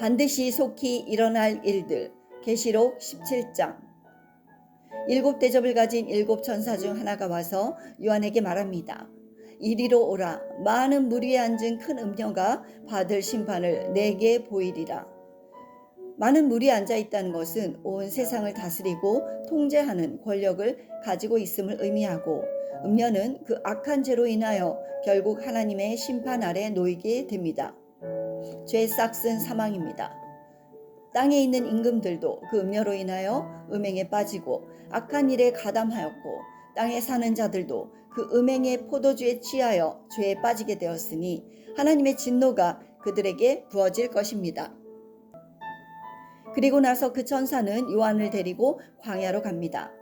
반드시 속히 일어날 일들. 계시록 17장. 7대접을 가진 7천사 중 하나가 와서 요한에게 말합니다. 이리로 오라. 많은 물 위에 앉은 큰 음녀가 받을 심판을 내게 보이리라. 많은 물이 앉아 있다는 것은 온 세상을 다스리고 통제하는 권력을 가지고 있음을 의미하고, 음녀는 그 악한 죄로 인하여 결국 하나님의 심판 아래 놓이게 됩니다. 죄의 싹은 사망입니다. 땅에 있는 임금들도 그 음녀로 인하여 음행에 빠지고 악한 일에 가담하였고, 땅에 사는 자들도 그 음행의 포도주에 취하여 죄에 빠지게 되었으니 하나님의 진노가 그들에게 부어질 것입니다. 그리고 나서 그 천사는 요한을 데리고 광야로 갑니다.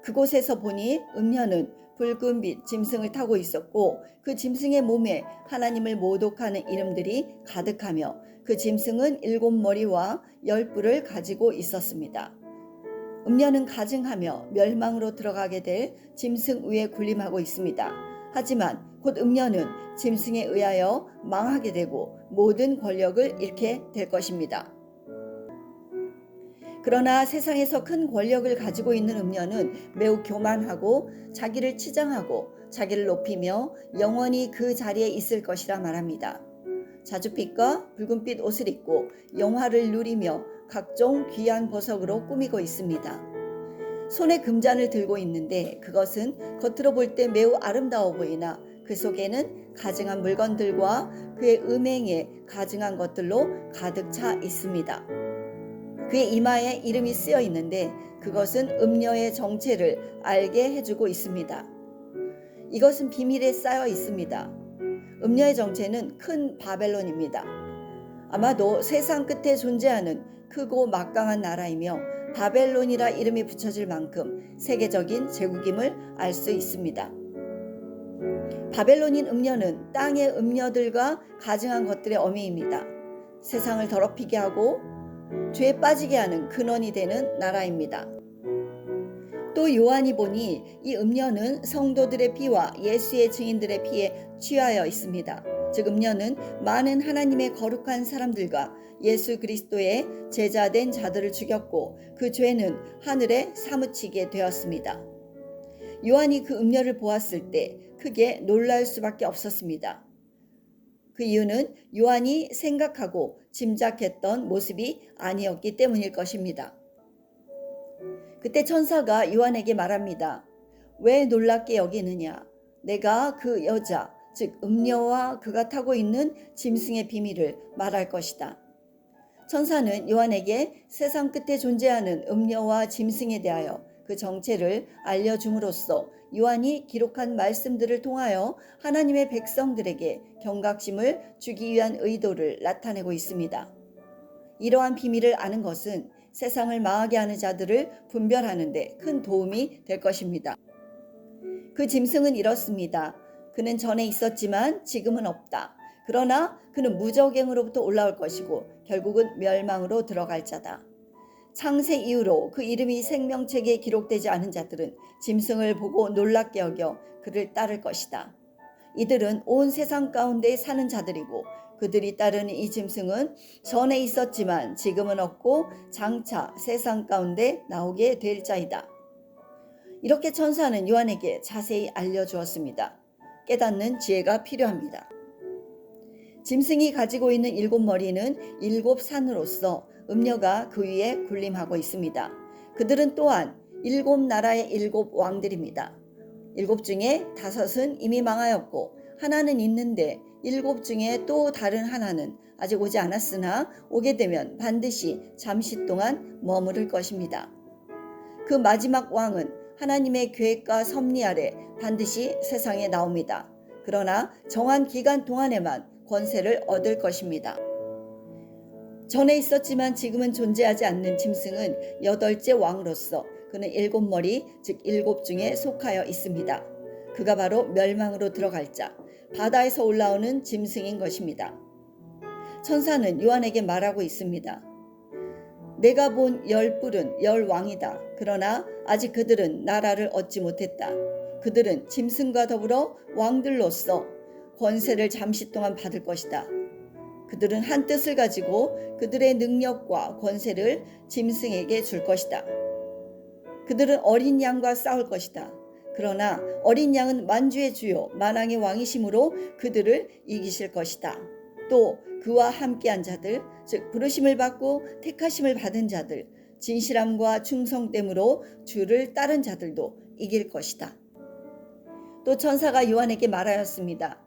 그곳에서 보니 음녀는 붉은빛 짐승을 타고 있었고, 그 짐승의 몸에 하나님을 모독하는 이름들이 가득하며, 그 짐승은 7머리와 10뿔을 가지고 있었습니다. 음녀는 가증하며 멸망으로 들어가게 될 짐승 위에 군림하고 있습니다. 하지만 곧 음녀는 짐승에 의하여 망하게 되고 모든 권력을 잃게 될 것입니다. 그러나 세상에서 큰 권력을 가지고 있는 음녀는 매우 교만하고 자기를 치장하고 자기를 높이며 영원히 그 자리에 있을 것이라 말합니다. 자줏빛과 붉은빛 옷을 입고 영화를 누리며 각종 귀한 보석으로 꾸미고 있습니다. 손에 금잔을 들고 있는데 그것은 겉으로 볼 때 매우 아름다워 보이나 그 속에는 가증한 물건들과 그의 음행에 가증한 것들로 가득 차 있습니다. 그의 이마에 이름이 쓰여 있는데 그것은 음녀의 정체를 알게 해주고 있습니다. 이것은 비밀에 쌓여 있습니다. 음녀의 정체는 큰 바벨론입니다. 아마도 세상 끝에 존재하는 크고 막강한 나라이며 바벨론이라 이름이 붙여질 만큼 세계적인 제국임을 알 수 있습니다. 바벨론인 음녀는 땅의 음녀들과 가증한 것들의 어미입니다. 세상을 더럽히게 하고 죄에 빠지게 하는 근원이 되는 나라입니다. 또 요한이 보니 이 음녀는 성도들의 피와 예수의 증인들의 피에 취하여 있습니다. 즉 음녀는 많은 하나님의 거룩한 사람들과 예수 그리스도의 제자된 자들을 죽였고 그 죄는 하늘에 사무치게 되었습니다. 요한이 그 음녀를 보았을 때 크게 놀랄 수밖에 없었습니다. 그 이유는 요한이 생각하고 짐작했던 모습이 아니었기 때문일 것입니다. 그때 천사가 요한에게 말합니다. 왜 놀랍게 여기느냐? 내가 그 여자, 즉 음녀와 그가 타고 있는 짐승의 비밀을 말할 것이다. 천사는 요한에게 세상 끝에 존재하는 음녀와 짐승에 대하여 그 정체를 알려줌으로써 요한이 기록한 말씀들을 통하여 하나님의 백성들에게 경각심을 주기 위한 의도를 나타내고 있습니다. 이러한 비밀을 아는 것은 세상을 망하게 하는 자들을 분별하는 데 큰 도움이 될 것입니다. 그 짐승은 이렇습니다. 그는 전에 있었지만 지금은 없다. 그러나 그는 무저갱으로부터 올라올 것이고 결국은 멸망으로 들어갈 자다. 창세 이후로 그 이름이 생명책에 기록되지 않은 자들은 짐승을 보고 놀랍게 여겨 그를 따를 것이다. 이들은 온 세상 가운데 사는 자들이고 그들이 따르는 이 짐승은 전에 있었지만 지금은 없고 장차 세상 가운데 나오게 될 자이다. 이렇게 천사는 요한에게 자세히 알려주었습니다. 깨닫는 지혜가 필요합니다. 짐승이 가지고 있는 7머리는 7산으로서 음녀가 그 위에 군림하고 있습니다. 그들은 또한 7나라의 7왕들입니다. 7 중에 5은 이미 망하였고 하나는 있는데 7 중에 또 다른 하나는 아직 오지 않았으나 오게 되면 반드시 잠시 동안 머무를 것입니다. 그 마지막 왕은 하나님의 계획과 섭리 아래 반드시 세상에 나옵니다. 그러나 정한 기간 동안에만 권세를 얻을 것입니다. 전에 있었지만 지금은 존재하지 않는 짐승은 8째 왕으로서 그는 7머리 즉 7 중에 속하여 있습니다. 그가 바로 멸망으로 들어갈 자, 바다에서 올라오는 짐승인 것입니다. 천사는 요한에게 말하고 있습니다. 내가 본 10뿔은 10왕이다. 그러나 아직 그들은 나라를 얻지 못했다. 그들은 짐승과 더불어 왕들로서 권세를 잠시 동안 받을 것이다. 그들은 한 뜻을 가지고 그들의 능력과 권세를 짐승에게 줄 것이다. 그들은 어린 양과 싸울 것이다. 그러나 어린 양은 만주의 주요 만왕의 왕이심으로 그들을 이기실 것이다. 또 그와 함께한 자들, 즉 부르심을 받고 택하심을 받은 자들, 진실함과 충성됨으로 주를 따른 자들도 이길 것이다. 또 천사가 요한에게 말하였습니다.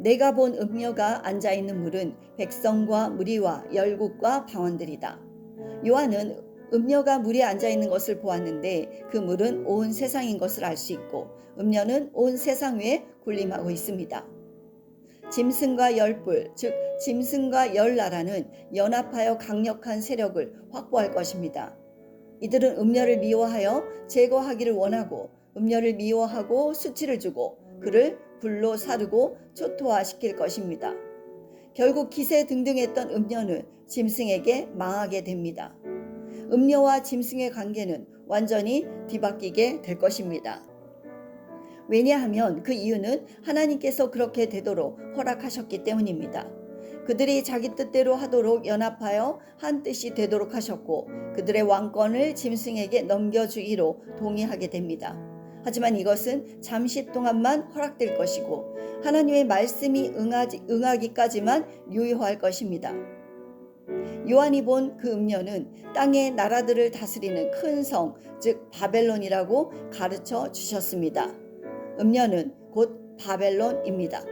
내가 본 음녀가 앉아있는 물은 백성과 무리와 열국과 방언들이다. 요한은 음녀가 물에 앉아있는 것을 보았는데 그 물은 온 세상인 것을 알 수 있고 음녀는 온 세상 위에 군림하고 있습니다. 짐승과 열불, 즉 짐승과 열 나라는 연합하여 강력한 세력을 확보할 것입니다. 이들은 음녀를 미워하여 제거하기를 원하고 음녀를 미워하고 수치를 주고 그를 불로 사르고 초토화시킬 것입니다. 결국 기세등등했던 음녀는 짐승에게 망하게 됩니다. 음녀와 짐승의 관계는 완전히 뒤바뀌게 될 것입니다. 왜냐하면 그 이유는 하나님께서 그렇게 되도록 허락하셨기 때문입니다. 그들이 자기 뜻대로 하도록 연합하여 한 뜻이 되도록 하셨고 그들의 왕권을 짐승에게 넘겨주기로 동의하게 됩니다. 하지만 이것은 잠시 동안만 허락될 것이고 하나님의 말씀이 응하기까지만 유효할 것입니다. 요한이 본 그 음녀는 땅의 나라들을 다스리는 큰 성, 즉 바벨론이라고 가르쳐 주셨습니다. 음녀는 곧 바벨론입니다.